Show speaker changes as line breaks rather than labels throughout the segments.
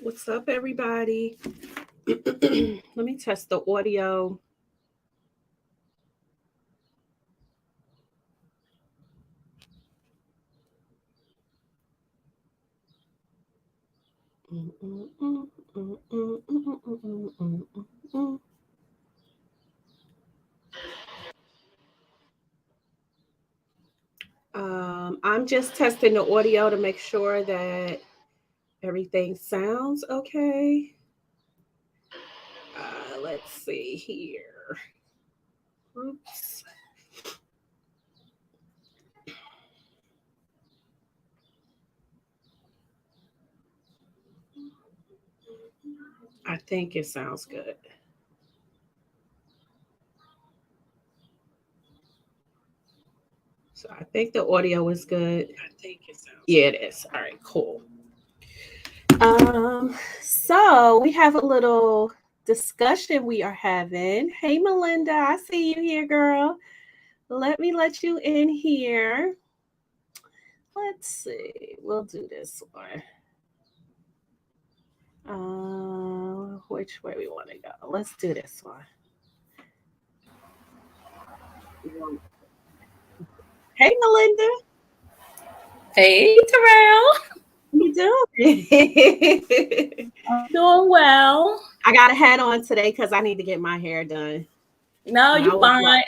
What's up, everybody? Let me test the audio. I'm just testing the audio to make sure that everything sounds okay. Let's see here. Oops. I think it sounds good. So I think the audio is good. Yeah, it is. All right, cool. So we have a little discussion we are having. Hey, Melinda, I see you here, girl. Let me let you in here. Let's see. We'll do this one. Which way we want to go? Let's do this one. Hey, Melinda.
Hey, Terrell.
How you doing?
I'm doing well.
I got a hat on today because I need to get my hair done.
No,
And
you fine.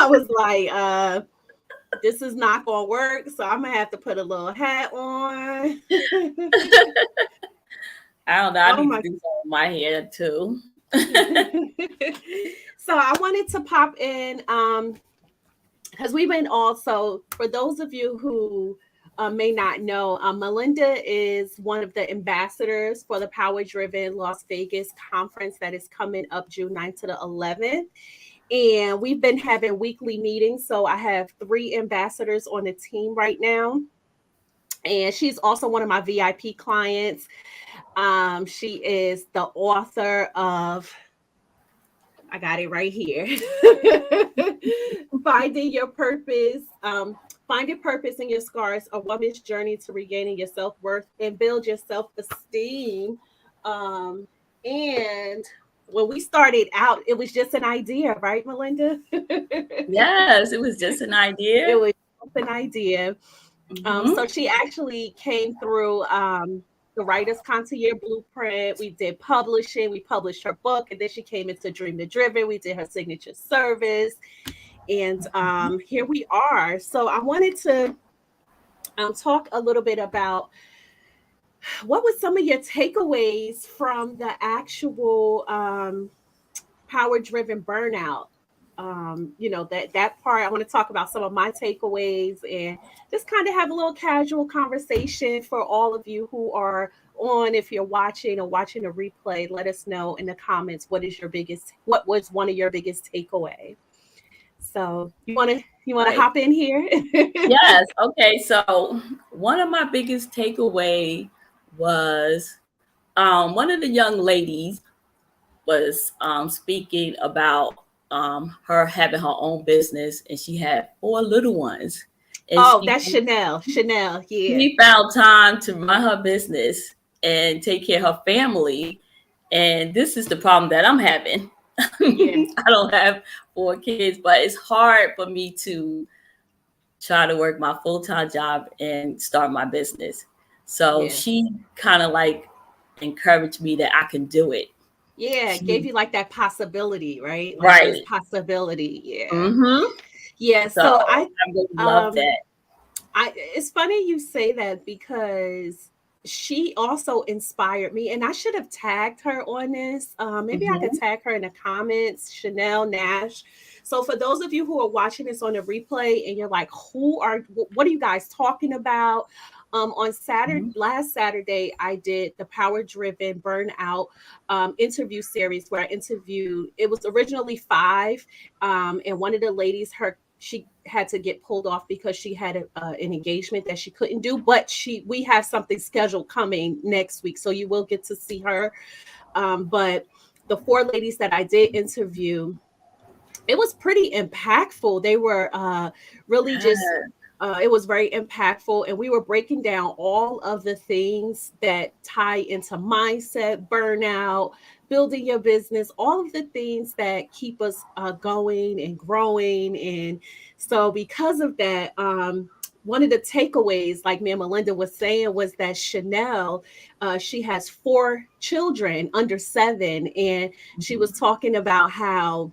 I was like, this is not gonna work, so I'm gonna have to put a little hat on.
I don't know. I need to do something with my hair too.
So I wanted to pop in because we've been also, for those of you who may not know, Melinda is one of the ambassadors for the Power Driven Las Vegas conference that is coming up June 9th to the 11th. And we've been having weekly meetings. So I have 3 ambassadors on the team right now. And she's also one of my VIP clients. She is the author of, I got it right here. Finding Your Purpose. Find your purpose in your scars, a woman's journey to regaining your self-worth and build your self-esteem. And when we started out, it was just an idea, right, Melinda?
Yes, it was just an idea.
It was just an idea. So she actually came through the Writer's Concierge Blueprint. We did publishing. We published her book, and then she came into Dream the Driven. We did her signature service, and here we are. So I wanted to talk a little bit about what was some of your takeaways from the actual Power Driven Burnout. That part. I want to talk about some of my takeaways and just kind of have a little casual conversation for all of you who are on. If you're watching or watching a replay, let us know in the comments what was one of your biggest takeaway. So you want to hop in here?
Yes. Okay. So one of my biggest takeaway was one of the young ladies was speaking about her having her own business, and she had 4 little ones. And
that's Chanel. Chanel, yeah.
She found time to run her business and take care of her family. And this is the problem that I'm having. Yeah. I don't have 4 kids, but it's hard for me to try to work my full-time job and start my business. So she kind of like encouraged me that I can do it.
Yeah, it gave you like that possibility, right? Like
right.
There's possibility. Yeah.
Mm-hmm.
Yeah. So I
really love that.
It's funny you say that because she also inspired me, and I should have tagged her on this. Maybe I could tag her in the comments, Chanel Nash. So for those of you who are watching this on a replay and you're like, what are you guys talking about? On Saturday, last Saturday, I did the Power Driven Burnout interview series where I interviewed. It was originally 5, and one of the ladies, she had to get pulled off because she had an engagement that she couldn't do. But we have something scheduled coming next week, so you will get to see her. But the 4 ladies that I did interview, it was pretty impactful. They were really just It was very impactful, and we were breaking down all of the things that tie into mindset, burnout, building your business, all of the things that keep us going and growing. And so, because of that, one of the takeaways, like me and Melinda was saying, was that Chanel, she has 4 children under 7, and she was talking about how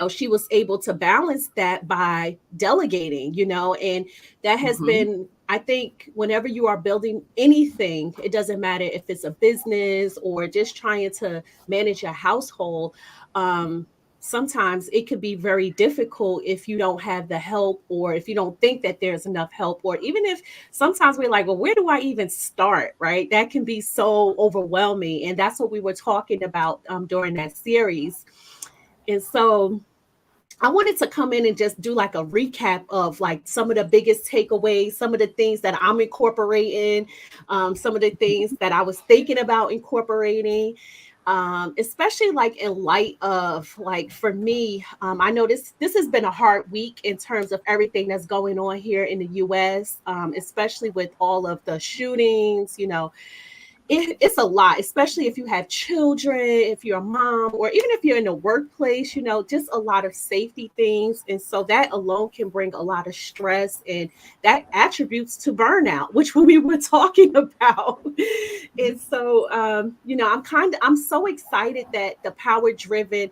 she was able to balance that by delegating, and that has
Mm-hmm.
been, I think, whenever you are building anything, it doesn't matter if it's a business or just trying to manage your household. Sometimes it could be very difficult if you don't have the help, or if you don't think that there's enough help, or even if sometimes we're like, well, where do I even start? Right? That can be so overwhelming. And that's what we were talking about during that series. And so I wanted to come in and just do like a recap of like some of the biggest takeaways, some of the things that I'm incorporating, some of the things that I was thinking about incorporating, especially like in light of, like, for me, I know this has been a hard week in terms of everything that's going on here in the US, especially with all of the shootings. It's a lot, especially if you have children, if you're a mom, or even if you're in the workplace, just a lot of safety things. And so that alone can bring a lot of stress, and that attributes to burnout, which we were talking about. And so, I'm so excited that the Power Driven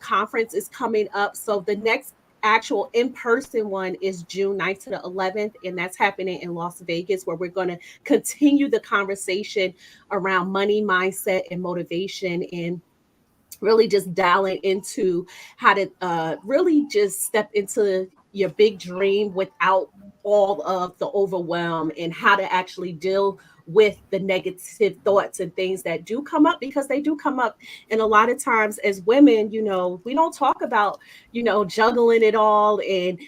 conference is coming up. So the next actual in-person one is June 9th to the 11th, and that's happening in Las Vegas, where we're going to continue the conversation around money, mindset, and motivation, and really just dialing into how to really just step into your big dream without all of the overwhelm, and how to actually deal with the negative thoughts and things that do come up, because they do come up. And a lot of times as women, we don't talk about, juggling it all, and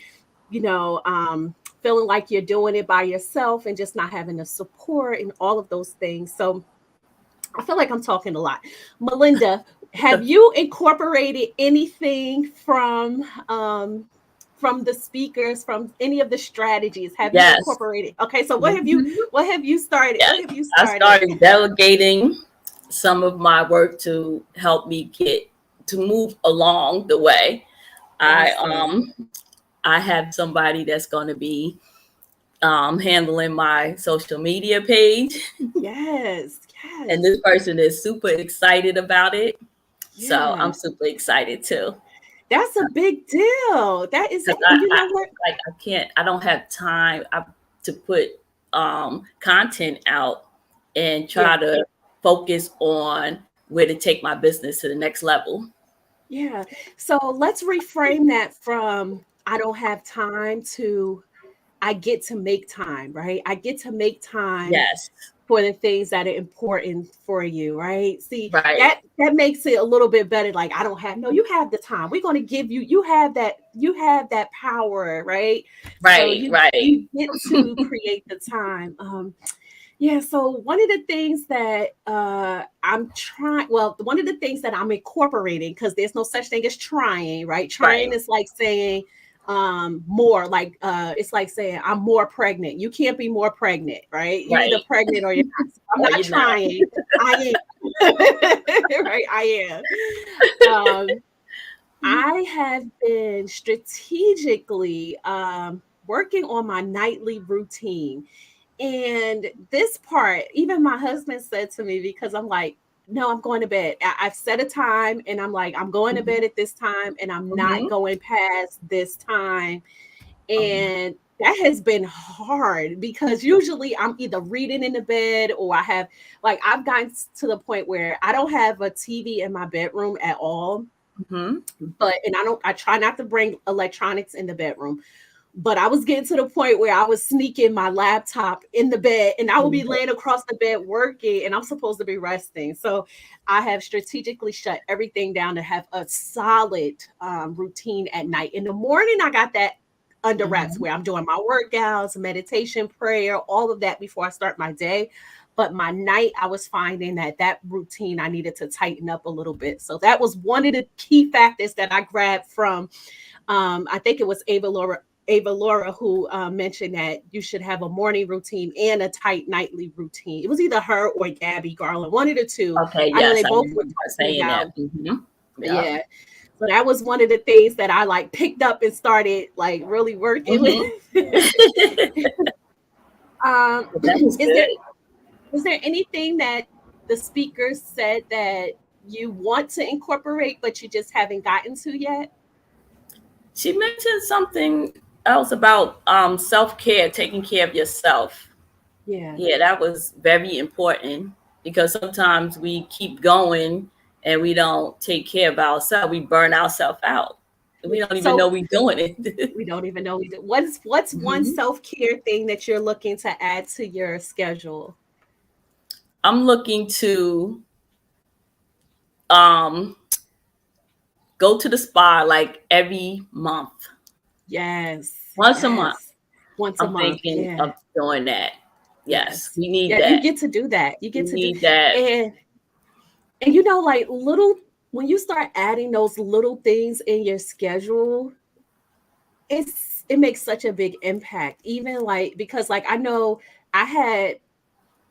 feeling like you're doing it by yourself and just not having the support and all of those things. So I feel like I'm talking a lot. Melinda, have you incorporated anything from the speakers, from any of the strategies? Have you
Yes.
incorporated? Okay, so
Mhm.
what have you started?
Yes.
What have you
I
started?
started delegating some of my work to help me get to move along the way. I
Awesome.
I have somebody that's going to be handling my social media page,
Yes,
and
yes.
this person is super excited about it. So I'm
Yeah.
super excited too,
That's a big deal. That is,
because
and you know what?
I don't have time to put content out and
Yeah.
try to focus on where to take my business to the next level.
Yeah. So let's reframe that from I don't have time to I get to make time, right? I get to make time
Yes,
for the things that are important for you, right? See,
right,
that makes it a little bit better. Like, I don't have, no, you have the time. We're going to give you, you have that power, right? So
right, right.
you get to create the time. Yeah, so one of the things that I'm trying, well, one of the things that I'm incorporating, because there's no such thing as trying, right? Trying
Right,
is like saying more, like it's like saying I'm more pregnant. You can't be more pregnant, right? You either
right.
pregnant or you're not. So I'm
Or
not
you know.
trying. I am. Right, I am. I have been strategically working on my nightly routine. And this part, even my husband said to me, because I'm like, no, I'm going to bed. I've set a time, and I'm like, I'm going to bed at this time, and I'm not
Hmm.
going past this time.
Um,
And that has been hard, because usually I'm either reading in the bed, or I've gotten to the point where I don't have a TV in my bedroom at all.
mhm.
And I try not to bring electronics in the bedroom, but I was getting to the point where I was sneaking my laptop in the bed, and I would be laying across the bed working, and I'm supposed to be resting. So I have strategically shut everything down to have a solid routine at night. In the morning, I got that under wraps,
Mhm.
where I'm doing my workouts, meditation, prayer, all of that before I start my day. But my night, I was finding that routine I needed to tighten up a little bit. So that was one of the key factors that I grabbed from I think it was Ava Laura who mentioned that you should have a morning routine and a tight nightly routine. It was either her or Gabby Garland, one of the two.
Okay,
I know they
yes, I
both were
remember
talking
saying that.
about,
Yeah.
yeah. So that was one of the things that I like picked up and started like really working with.
That was
Is there
good.
anything that the speaker said that you want to incorporate but you just haven't gotten to yet?
She mentioned something else about self-care, taking care of yourself.
Yeah.
Yeah, that was very important because sometimes we keep going and we don't take care of ourselves. We burn ourselves out. We don't even know
So
we're doing it.
we don't even know either. What's one
Mhm.
self-care thing that you're looking to add to your schedule?
I'm looking to um, go to the spa like every month,
Yes.
once a month.
Yes. Once a
I'm
month.
thinking
Yeah.
of doing that. Yes,
Yes.
we need
Yeah, you
that.
get to do that. You
We
get to do
need that.
and you know like little when you start adding those little things in your schedule, it makes such a big impact. Even like because like I know I had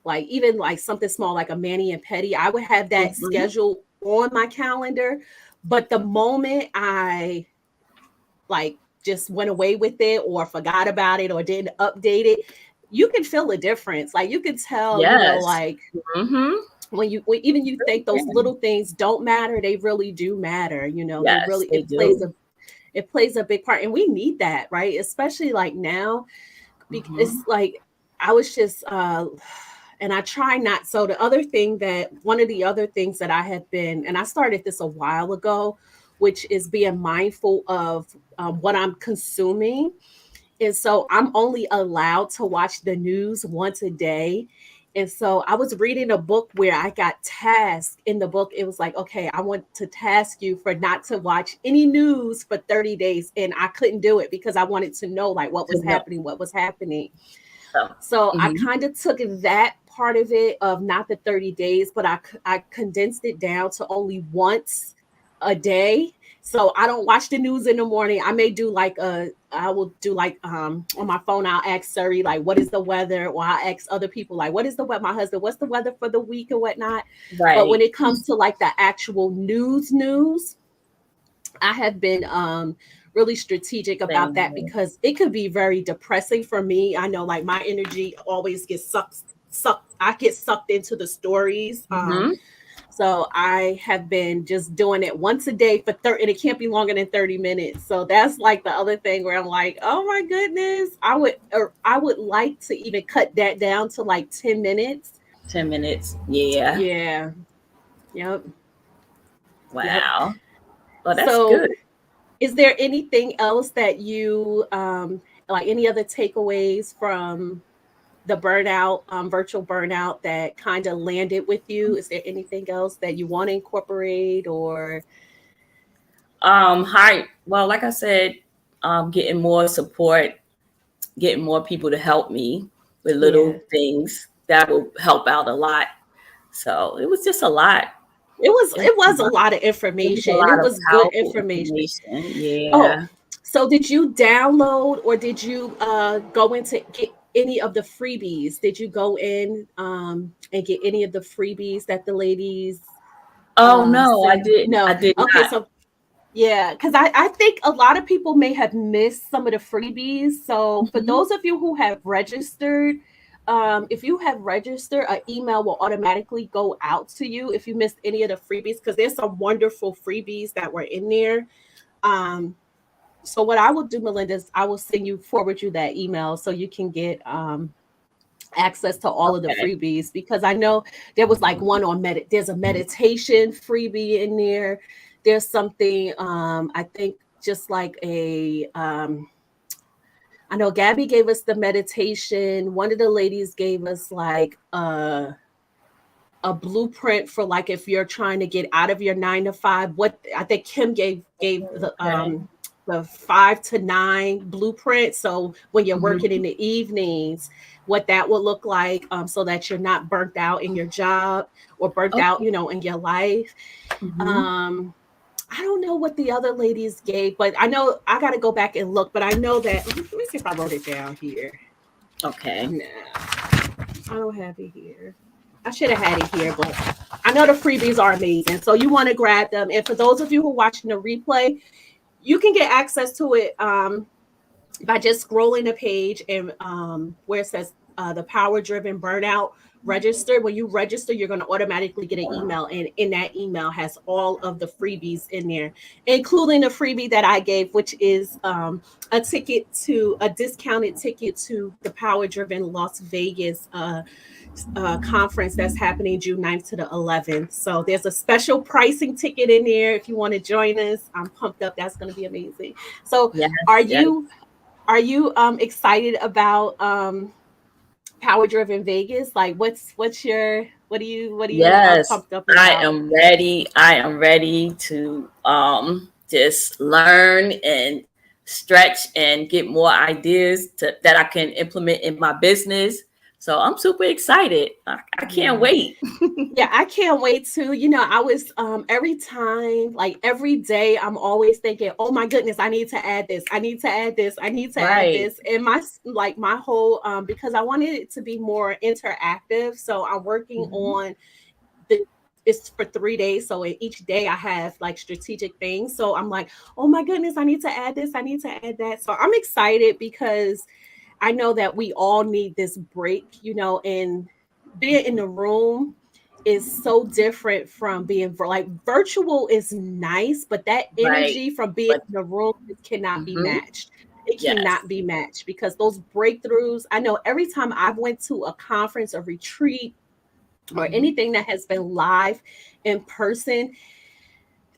like even like something small like a mani and pedi, I would have that
Mhm.
schedule on my calendar. But the moment I like just went away with it or forgot about it or didn't update it, you can feel a difference. Like you can tell,
Yes.
like
Mhm.
when even you think those
Yeah.
little things don't matter, they really do matter. They
Yes,
really
they do.
it plays a big part, and we need that, right? Especially like now, because
Mhm.
it's like I was just and I try not. So the other thing that one of the other things that I have been, and I started this a while ago, which is being mindful of what I'm consuming. And so I'm only allowed to watch the news once a day. And so I was reading a book where I got tasked in the book. It was like, okay, I want to task you for not to watch any news for 30 days. And I couldn't do it because I wanted to know like
To know.
what was happening.
So,
So I
mhm.
kind of took that part of it of not the 30 days, but I condensed it down to only once a day. So I don't watch the news in the morning. I may do like I will do like on my phone, I'll ask Siri, like, what is the weather? Or I'll ask other people, like, what is the weather? My husband, what's the weather for the week and whatnot. But when
Right.
it comes to like the actual news, I have been really strategic about
Same
that
way.
because it could be very depressing for me. I know like my energy always gets sucked. I get sucked into the stories.
Mhm.
So I have been just doing it once a day for 30, and it can't be longer than 30 minutes. So that's like the other thing where I'm like, oh my goodness, I would like to even cut that down to like 10 minutes.
10 minutes. Yeah.
Yeah. Yep. Yep.
Wow. Well, that's
So
good.
is there anything else that you like any other takeaways from the burnout, virtual burnout that kind of landed with you? Is there anything else that you want to incorporate or
Hi. Well, like I said, getting more support, getting more people to help me with
yeah.
little things that will help out a lot. So it was just a lot. Just
It
a
was a
lot.
lot of
It was a
information. It
lot of
was good
powerful
information.
information.
Oh,
Yeah.
so did you download or did you go into get any of the freebies? Did you go in and get any of the freebies that the ladies
Oh no, I
sent?
didn't. I
No.
did
Okay,
not.
so yeah, because I think a lot of people may have missed some of the freebies. So for
Mhm.
those of you who have registered, if you have registered, an email will automatically go out to you if you missed any of the freebies because there's some wonderful freebies that were in there. Um, so what I will do, Melinda, is I will forward you that email so you can get access to all of the
Okay.
freebies because I know there was like one on there's a meditation freebie in there. There's something I think just like a I know Gabby gave us the meditation. One of the ladies gave us like a blueprint for like if you're trying to get out of your 9 to 5. What I think Kim gave
Okay.
the 5 to 9 blueprint. So when you're working
Mhm.
in the evenings, what that would look like, so that you're not burnt out in your job or burnt out,
Okay.
in your life.
Mhm.
Um, I don't know what the other ladies gave, but I know I got to go back and look. But I know that. Let me see if I wrote it down here.
Okay.
No, I don't have it here. I should have had it here, but I know the freebies are amazing. So you want to grab them. And for those of you who are watching the replay, you can get access to it by just scrolling the page and where it says the Power Driven Burnout register. When you register, you're going to automatically get an email, and in that email has all of the freebies in there, including the freebie that I gave, which is a discounted ticket to the Power Driven Las Vegas conference that's happening June 9th to the 11th. So there's a special pricing ticket in there if you want to join us. I'm pumped up. That's going to be amazing. So
Yes,
are
yes.
you excited about Power Driven Vegas? Like what's your what are you
Yes,
pumped up
I
about?
am ready. I am ready to just learn and stretch and get more ideas that I can implement in my business. So I'm super excited. I can't
Yeah.
wait.
Yeah, I can't wait to. I was every time, like every day, I'm always thinking, oh my goodness, I need to add this. I need to add this. I need to add
Right.
this. And my whole because I wanted it to be more interactive. So I'm working
Mhm.
on the it's for 3 days. So in each day I have like strategic things. So I'm like, oh my goodness, I need to add this. I need to add that. So I'm excited because I know that we all need this break, and being in the room is so different from being like virtual is nice, but that
Right.
energy from being
But
in the room it cannot be
mhm.
matched. It
Yes.
cannot be matched because those breakthroughs, I know every time I've went to a conference, a retreat, or
Mhm.
anything that has been live in person,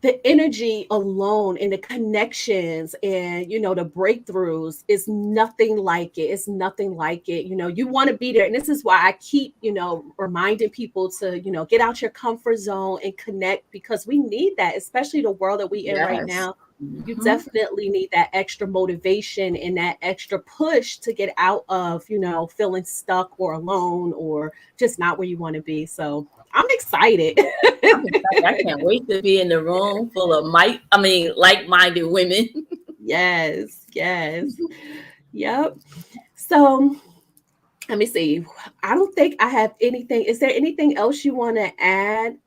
the energy alone and the connections and the breakthroughs is nothing like it. It's nothing like it. You want to be there, and this is why I keep reminding people to get out your comfort zone and connect, because we need that, especially the world that we in right
Yes.
now. You
Mhm.
definitely need that extra motivation and that extra push to get out of feeling stuck or alone or just not where you want to be. So I'm excited.
I'm excited. I can't wait to be in the room full of like-minded women.
Yes, yes. Yep. So let me see. I don't think I have anything. Is there anything else you want to add?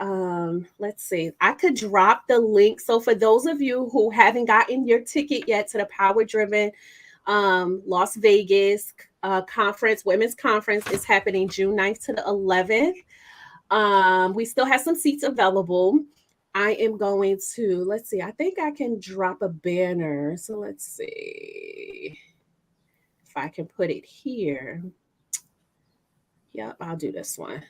Let's see. I could drop the link. So for those of you who haven't gotten your ticket yet to the Power Driven Las Vegas conference, women's conference is happening June 9th to the 11th. We still have some seats available. I am going to, let's see, I think I can drop a banner. So let's see if I can put it here. Yep, I'll do this one.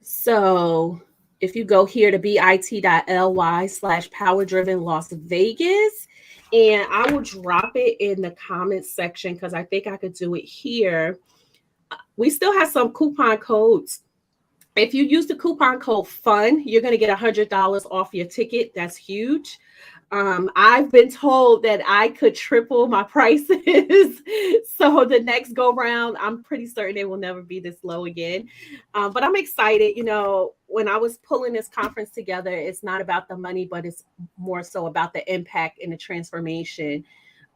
So if you go here to bit.ly/power driven Las Vegas, and I will drop it in the comments section because I think I could do it here. We still have some coupon codes. If you use the coupon code FUN, you're going to get $100 off your ticket. That's huge. I've been told that I could triple my prices. So the next go round, I'm pretty certain it will never be this low again. But I'm excited. When I was pulling this conference together, it's not about the money, but it's more so about the impact and the transformation.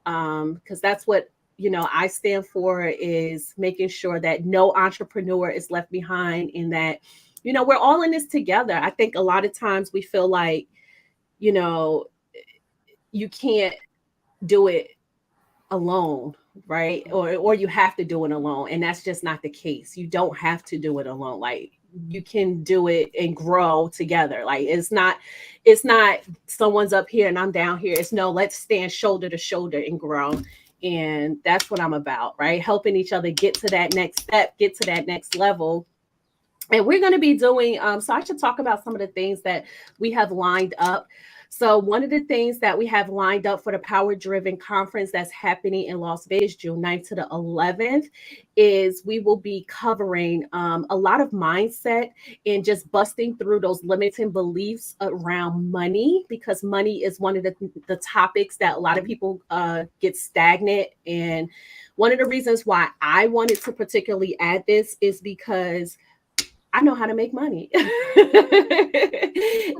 Because that's what I stand for, is making sure that no entrepreneur is left behind, and that we're all in this together. I think a lot of times we feel like you know you can't do it alone, right? Or you have to do it alone, and that's just not the case. You don't have to do it alone. Like, you can do it and grow together. Like, it's not someone's up here and I'm down here. It's no, let's stand shoulder to shoulder and grow. And that's what I'm about, right? Helping each other get to that next step, get to that next level. And we're going to be doing so I should talk about some of the things that we have lined up. So one of the things that we have lined up for the Power Driven conference that's happening in Las Vegas June 9th to the 11th is we will be covering a lot of mindset and just busting through those limiting beliefs around money, because money is one of the topics that a lot of people get stagnant. And one of the reasons why I wanted to particularly add this is because I know how to make money.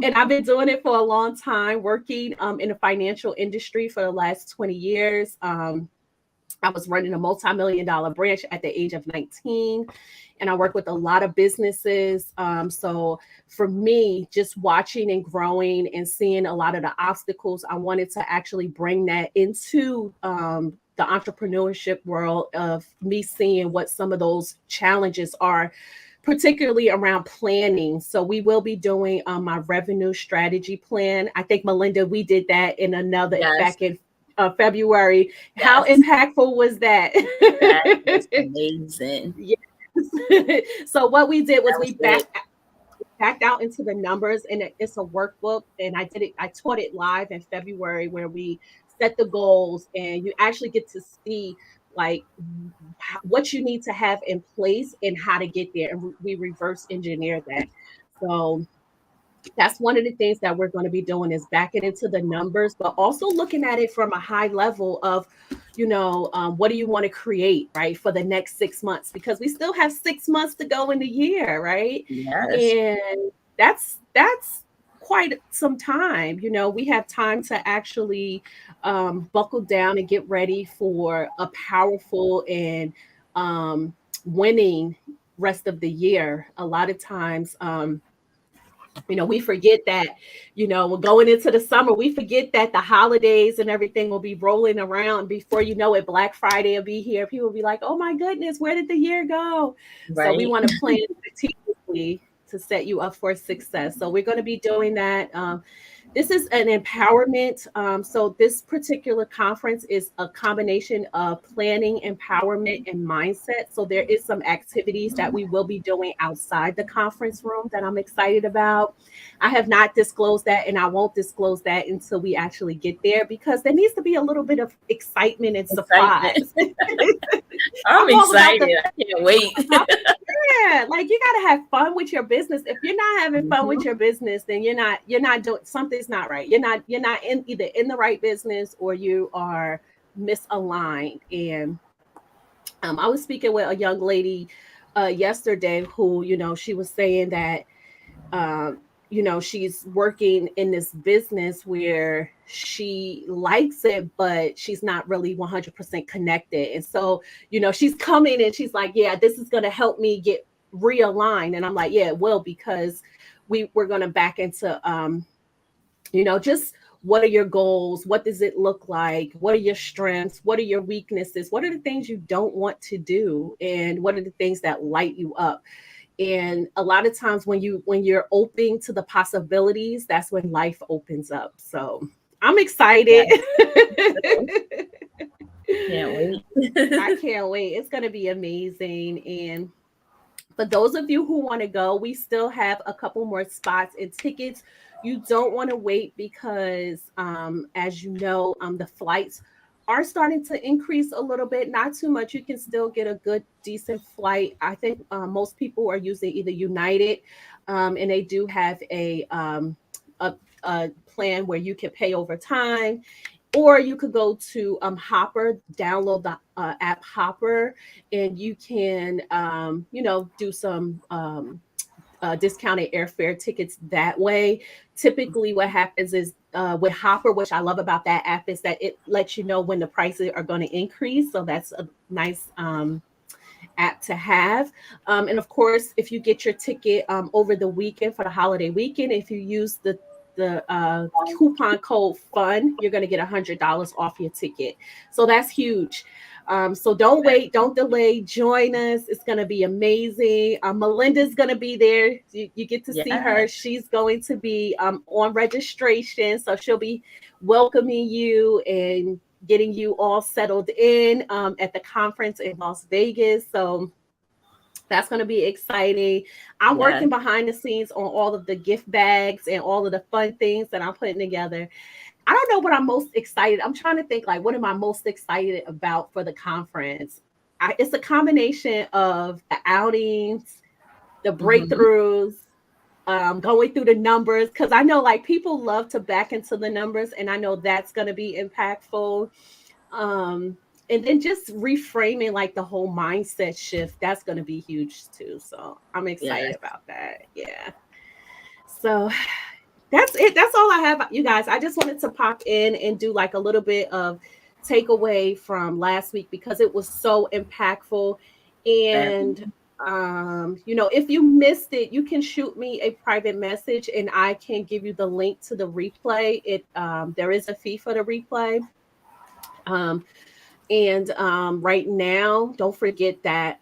And I've been doing it for a long time, working in the financial industry for the last 20 years. I was running a multi-million dollar branch at the age of 19, and I work with a lot of businesses. So for me, just watching and growing and seeing a lot of the obstacles, I wanted to actually bring that into the entrepreneurship world of me seeing what some of those challenges are, particularly around planning. So we will be doing my revenue strategy plan. I think, Melinda, we did that in another
Yes.
back in February. How
Yes.
impactful was that?
That was amazing.
Yes. So what we did was
That was
we
good.
backed out into the numbers, and it's a workbook, and I taught it live in February, where we set the goals, and you actually get to see like what you need to have in place and how to get there, and we reverse engineer that. So that's one of the things that we're going to be doing, is backing into the numbers, but also looking at it from a high level of, what do you want to create, right, for the next 6 months? Because we still have 6 months to go in the year, right?
Yes.
And that's quite some time. We have time to actually buckle down and get ready for a powerful and winning rest of the year. A lot of times, we forget that, we're going into the summer. We forget that the holidays and everything will be rolling around. Before you know it, Black Friday will be here. People will be like, oh my goodness, where did the year go? So we
Right.
want to plan strategically to set you up for success. So we're going to be doing that. This is an empowerment. So this particular conference is a combination of planning, empowerment, and mindset. So there is some activities that we will be doing outside the conference room that I'm excited about. I have not disclosed that, and I won't disclose that until we actually get there, because there needs to be a little bit of excitement and
Excitement.
surprise.
I'm
I'm all about
excited.
the
I can't wait.
yeah, like you gotta have fun with your business. If you're not having fun with
Mhm.
your business, then you're not doing, something's not right. You're not in either in the right business, or you are misaligned. And I was speaking with a young lady yesterday who, she was saying that she's working in this business where she likes it, but she's not really 100% connected. And so, she's coming and she's like, yeah, this is going to help me get realigned. And I'm like, yeah, it will, because we're going to back into, just what are your goals? What does it look like? What are your strengths? What are your weaknesses? What are the things you don't want to do? And what are the things that light you up? And a lot of times when you're open to the possibilities, that's when life opens up. So I'm excited.
Yes. Can't
I
wait.
can't wait. It's going to be amazing. And for those of you who want to go, we still have a couple more spots and tickets. You don't want to wait, because, as you know, the flights are starting to increase a little bit, not too much. You can still get a good, decent flight. I think most people are using either United, and they do have a plan where you can pay over time, or you could go to Hopper, download the app Hopper, and you can, do some discounted airfare tickets that way. Typically, what happens is with Hopper, which I love about that app, is that it lets you know when the prices are going to increase. So that's a nice app to have. And of course, if you get your ticket over the weekend, for the holiday weekend, if you use the coupon code FUN, you're going to get $100 off your ticket. So that's huge. So don't wait, don't delay. Join us. It's going to be amazing. Melinda's going to be there. You get to see her.
Yes.
She's going to be on registration. So she'll be welcoming you and getting you all settled in at the conference in Las Vegas. So that's going to be exciting. I'm
Yes.
working behind the scenes on all of the gift bags and all of the fun things that I'm putting together. I don't know what I'm most excited. I'm trying to think, like, what am I most excited about for the conference? It's a combination of the outings, the
Hmm.
breakthroughs, going through the numbers, because I know like people love to back into the numbers, and I know that's going to be impactful. Um, and then just reframing like the whole mindset shift, that's going to be huge too. So I'm excited
Yes.
about that. Yeah. So that's it. That's all I have, you guys. I just wanted to pop in and do like a little bit of takeaway from last week because it was so impactful. And if you missed it, you can shoot me a private message and I can give you the link to the replay. There is a fee for the replay. And right now, don't forget that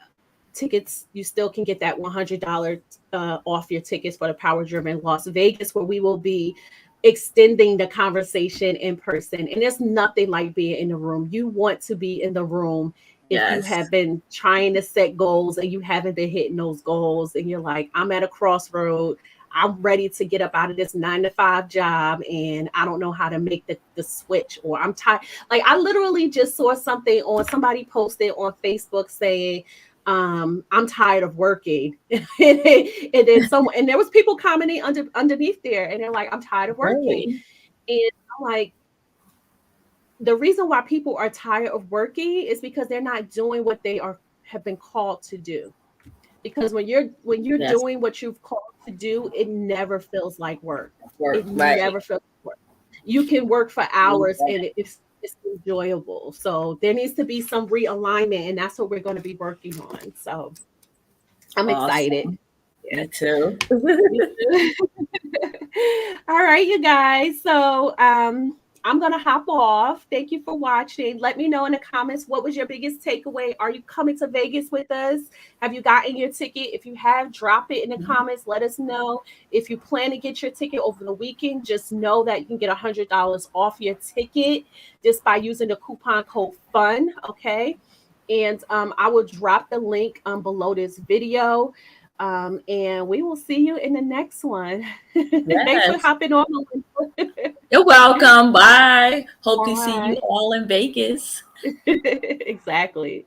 tickets, you still can get that $100 off your tickets for the Power Driven Las Vegas, where we will be extending the conversation in person. And there's nothing like being in the room. You want to be in the room if you
Yes.
have been trying to set goals and you haven't been hitting those goals, and you're like, I'm at a crossroad. I'm ready to get up out of this 9 to 5 job and I don't know how to make the switch, or I'm tired. Like, I literally just saw something on, somebody posted on Facebook saying, I'm tired of working. and then someone, and there was people commenting underneath there, and they're like, I'm tired of working.
Really?
And I'm like, the reason why people are tired of working is because they're not doing what they have been called to do. Because when you're
Yes.
doing what you've called to do, it never feels like work.
Work.
It
Right.
never feels like work. You can work for hours and it's enjoyable. So there needs to be some realignment, and that's what we're going to be working on. So I'm excited.
Awesome.
Yeah.
Me too.
Me too. All right, you guys. So I'm gonna hop off. Thank you for watching. Let me know in the comments, what was your biggest takeaway? Are you coming to Vegas with us? Have you gotten your ticket? If you have, drop it in the comments. Let us know. If you plan to get your ticket over the weekend, just know that you can get $100 off your ticket just by using the coupon code FUN. Okay. And I will drop the link below this video. And we will see you in the next one. Thanks for
Yes.
hopping on.
You're welcome. Bye. Hope to see you
Bye.
all in Vegas.
Exactly.